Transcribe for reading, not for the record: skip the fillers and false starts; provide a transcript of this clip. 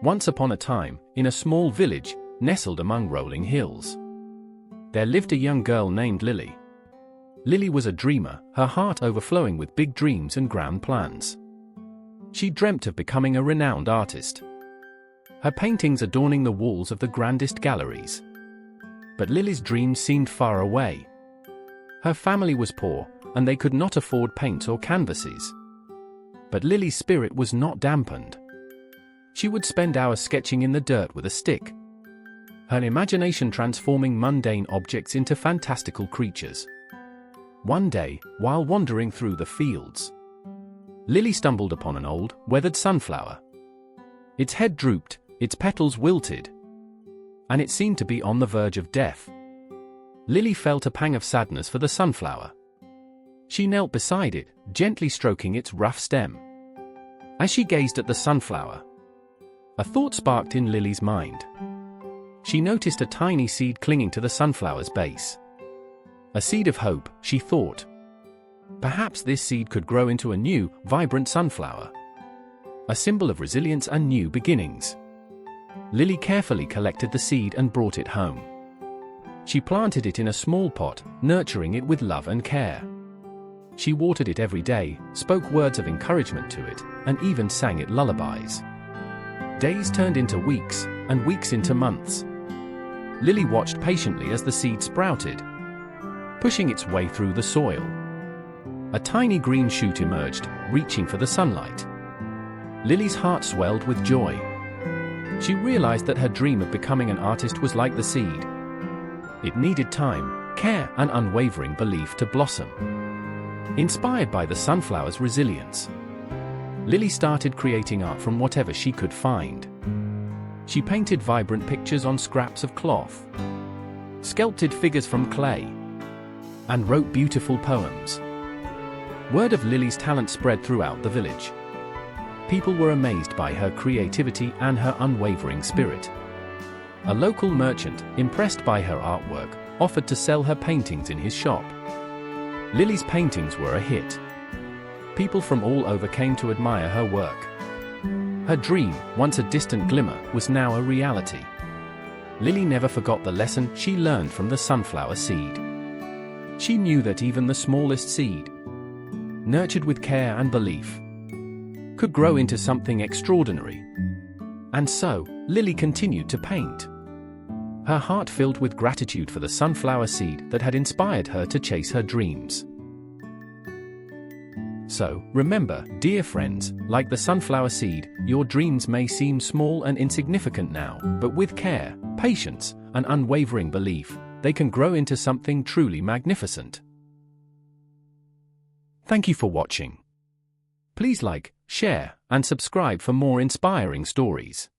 Once upon a time, in a small village, nestled among rolling hills, there lived a young girl named Lily. Lily was a dreamer, her heart overflowing with big dreams and grand plans. She dreamt of becoming a renowned artist, her paintings adorning the walls of the grandest galleries. But Lily's dreams seemed far away. Her family was poor, and they could not afford paints or canvases. But Lily's spirit was not dampened. She would spend hours sketching in the dirt with a stick, her imagination transforming mundane objects into fantastical creatures. One day, while wandering through the fields, Lily stumbled upon an old, weathered sunflower. Its head drooped, its petals wilted, and it seemed to be on the verge of death. Lily felt a pang of sadness for the sunflower. She knelt beside it, gently stroking its rough stem. As she gazed at the sunflower, a thought sparked in Lily's mind. She noticed a tiny seed clinging to the sunflower's base. A seed of hope, she thought. Perhaps this seed could grow into a new, vibrant sunflower, a symbol of resilience and new beginnings. Lily carefully collected the seed and brought it home. She planted it in a small pot, nurturing it with love and care. She watered it every day, spoke words of encouragement to it, and even sang it lullabies. Days turned into weeks, and weeks into months. Lily watched patiently as the seed sprouted, pushing its way through the soil. A tiny green shoot emerged, reaching for the sunlight. Lily's heart swelled with joy. She realized that her dream of becoming an artist was like the seed. It needed time, care, and unwavering belief to blossom. Inspired by the sunflower's resilience, Lily started creating art from whatever she could find. She painted vibrant pictures on scraps of cloth, sculpted figures from clay, and wrote beautiful poems. Word of Lily's talent spread throughout the village. People were amazed by her creativity and her unwavering spirit. A local merchant, impressed by her artwork, offered to sell her paintings in his shop. Lily's paintings were a hit. People from all over came to admire her work. Her dream, once a distant glimmer, was now a reality. Lily never forgot the lesson she learned from the sunflower seed. She knew that even the smallest seed, nurtured with care and belief, could grow into something extraordinary. And so, Lily continued to paint, her heart filled with gratitude for the sunflower seed that had inspired her to chase her dreams. So, remember, dear friends, like the sunflower seed, your dreams may seem small and insignificant now, but with care, patience, and unwavering belief, they can grow into something truly magnificent. Thank you for watching. Please like, share, and subscribe for more inspiring stories.